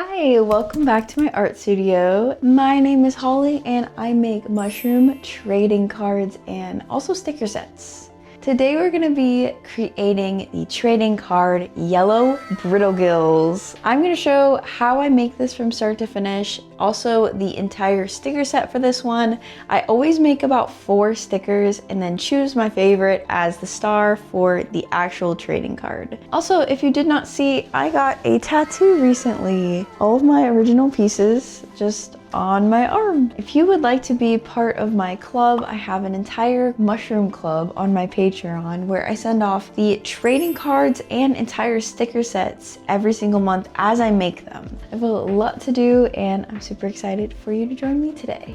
Hi, welcome back to my art studio. My name is Holly and I make mushroom trading cards and also sticker sets. Today we're going to be creating the trading card Yellow Brittlegills. I'm going to show how I make this from start to finish, also the entire sticker set for this one. I always make about 4 stickers and then choose my favorite as the star for the actual trading card. Also, if you did not see, I got a tattoo recently. All of my original pieces just on my arm. If you would like to be part of my club, I have an entire mushroom club on my Patreon where I send off the trading cards and entire sticker sets every single month as I make them. I have a lot to do and I'm super excited for you to join me today.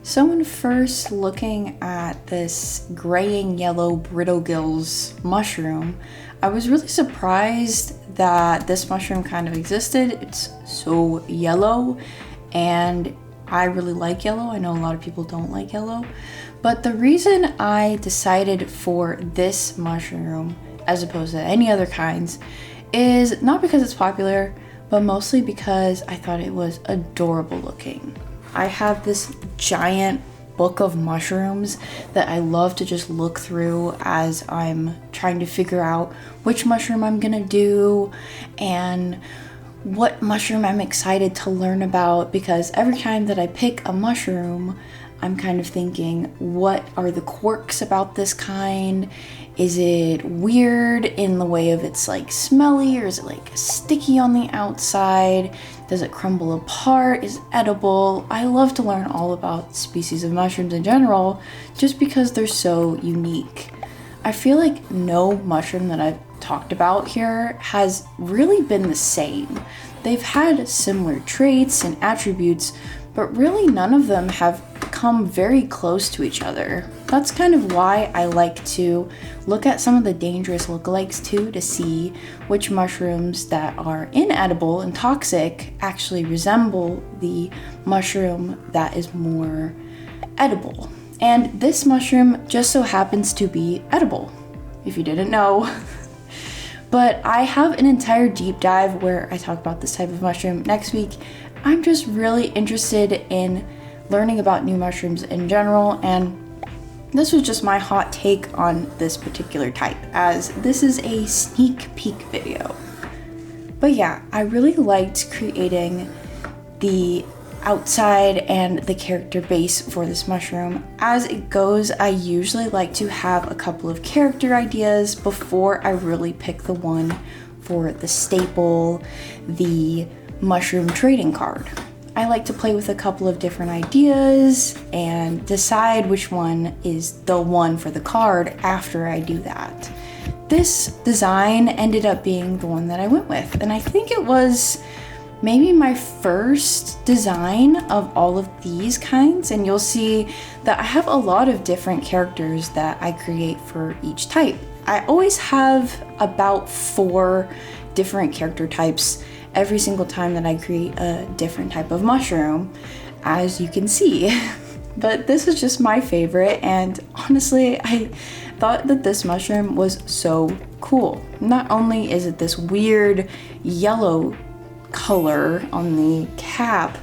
So when first looking at this graying yellow Brittlegills mushroom, I was really surprised that this mushroom kind of existed. It's so yellow and I really like yellow. I know a lot of people don't like yellow, but the reason I decided for this mushroom as opposed to any other kinds is not because it's popular, but mostly because I thought it was adorable looking. I have this giant book of mushrooms that I love to just look through as I'm trying to figure out which mushroom I'm gonna do and what mushroom I'm excited to learn about, because every time that I pick a mushroom, I'm kind of thinking, what are the quirks about this kind? Is it weird in the way of it's like smelly, or is it like sticky on the outside? Does it crumble apart? Is it edible? I love to learn all about species of mushrooms in general, just because they're so unique. I feel like no mushroom that I've talked about here has really been the same. They've had similar traits and attributes, but really none of them have come very close to each other. That's kind of why I like to look at some of the dangerous lookalikes too, to see which mushrooms that are inedible and toxic actually resemble the mushroom that is more edible. And this mushroom just so happens to be edible, if you didn't know. But I have an entire deep dive where I talk about this type of mushroom next week. I'm just really interested in learning about new mushrooms in general, and this was just my hot take on this particular type, as this is a sneak peek video. But yeah, I really liked creating the outside and the character base for this mushroom. As it goes, I usually like to have a couple of character ideas before I really pick the one for the staple, the mushroom trading card. I like to play with a couple of different ideas and decide which one is the one for the card after I do that. This design ended up being the one that I went with, and I think it was maybe my first design of all of these kinds, and you'll see that I have a lot of different characters that I create for each type. I always have about 4 different character types every single time that I create a different type of mushroom, as you can see. But this is just my favorite, and honestly, I thought that this mushroom was so cool. Not only is it this weird yellow color on the cap,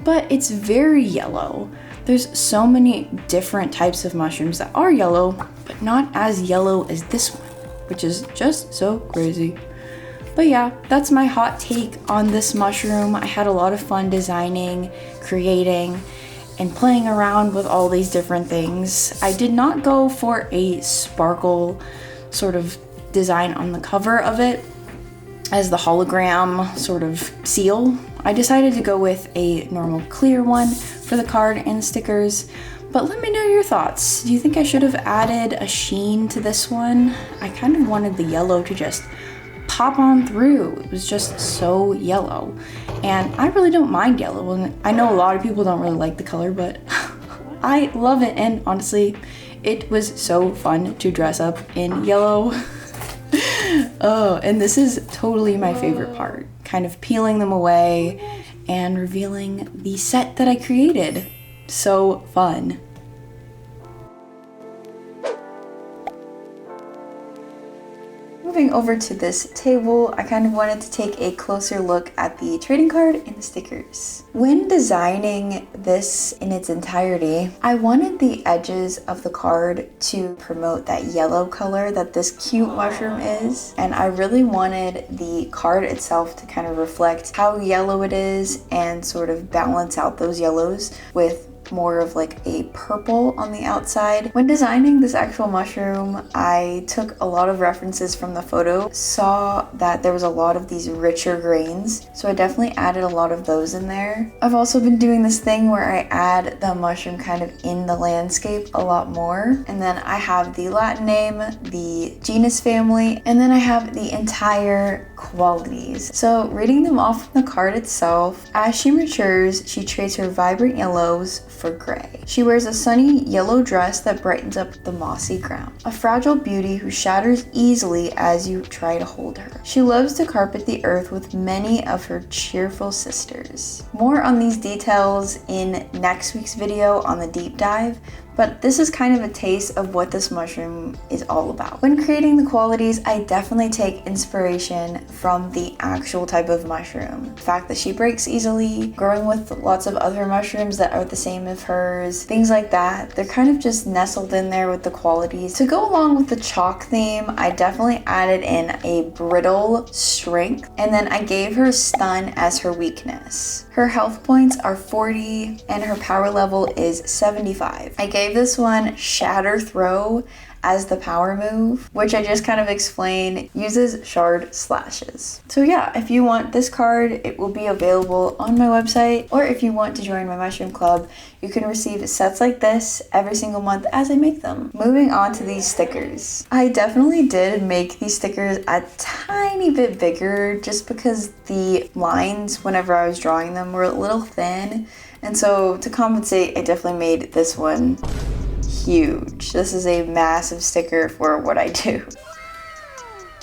but it's very yellow. There's so many different types of mushrooms that are yellow, but not as yellow as this one, which is just so crazy. But yeah, that's my hot take on this mushroom. I had a lot of fun designing, creating, and playing around with all these different things. I did not go for a sparkle sort of design on the cover of it as the hologram sort of seal. I decided to go with a normal clear one for the card and stickers. But let me know your thoughts. Do you think I should have added a sheen to this one? I kind of wanted the yellow to just pop on through. It was just so yellow, and I really don't mind yellow, and I know a lot of people don't really like the color, but I love it, and honestly it was so fun to dress up in yellow. Oh, and this is totally my favorite part, kind of peeling them away and revealing the set that I created. So fun. moving over to this table, I kind of wanted to take a closer look at the trading card and the stickers. When designing this in its entirety, I wanted the edges of the card to promote that yellow color that this cute mushroom is, and I really wanted the card itself to kind of reflect how yellow it is and sort of balance out those yellows with more of like a purple on the outside. When designing this actual mushroom, I took a lot of references from the photo, saw that there was a lot of these richer grains, so I definitely added a lot of those in there. I've also been doing this thing where I add the mushroom kind of in the landscape a lot more, and then I have the Latin name, the genus family, and then I have the entire qualities. So reading them off from the card itself, as she matures, she trades her vibrant yellows for gray. She wears a sunny yellow dress that brightens up the mossy ground. A fragile beauty who shatters easily as you try to hold her. She loves to carpet the earth with many of her cheerful sisters. More on these details in next week's video on the deep dive, but this is kind of a taste of what this mushroom is all about. When creating the qualities, I definitely take inspiration from the actual type of mushroom. The fact that she breaks easily, growing with lots of other mushrooms that are the same as hers, things like that. They're kind of just nestled in there with the qualities. To go along with the chalk theme, I definitely added in a brittle strength, and then I gave her stun as her weakness. Her health points are 40 and her power level is 75. I gave this one Shatter Throw as the power move, which I just kind of explained uses shard slashes. So yeah, if you want this card, it will be available on my website, or if you want to join my mushroom club, you can receive sets like this every single month as I make them. Moving on to these stickers. I definitely did make these stickers a tiny bit bigger just because the lines whenever I was drawing them were a little thin, and so to compensate, I definitely made this one huge. This is a massive sticker for what I do.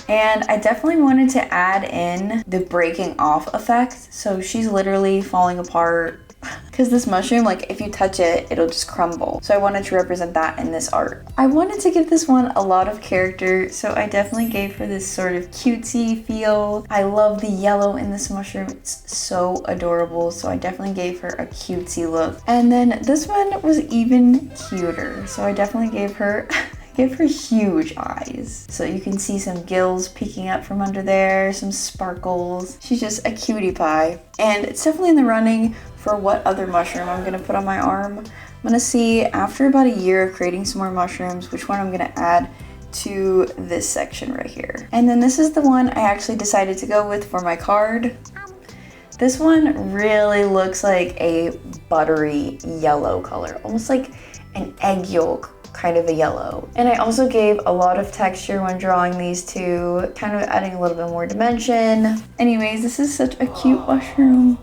And I definitely wanted to add in the breaking off effect. So she's literally falling apart because this mushroom, like if you touch it, it'll just crumble. So I wanted to represent that in this art. I wanted to give this one a lot of character, so I definitely gave her this sort of cutesy feel. I love the yellow in this mushroom. It's so adorable, so I definitely gave her a cutesy look. And then this one was even cuter, so I definitely gave her huge eyes. So you can see some gills peeking up from under there, some sparkles. She's just a cutie pie. And it's definitely in the running for what other mushroom I'm gonna put on my arm. I'm gonna see after about a year of creating some more mushrooms, which one I'm gonna add to this section right here. And then this is the one I actually decided to go with for my card. This one really looks like a buttery yellow color, almost like an egg yolk kind of a yellow. And I also gave a lot of texture when drawing these two, kind of adding a little bit more dimension. Anyways, this is such a cute mushroom.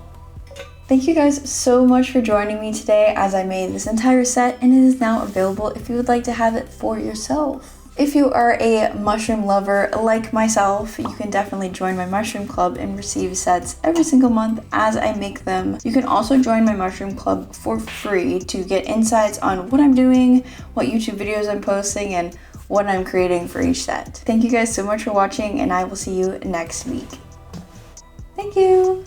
Thank you guys so much for joining me today as I made this entire set, and it is now available if you would like to have it for yourself. If you are a mushroom lover like myself, you can definitely join my mushroom club and receive sets every single month as I make them. You can also join my mushroom club for free to get insights on what I'm doing, what YouTube videos I'm posting, and what I'm creating for each set. Thank you guys so much for watching, and I will see you next week. Thank you!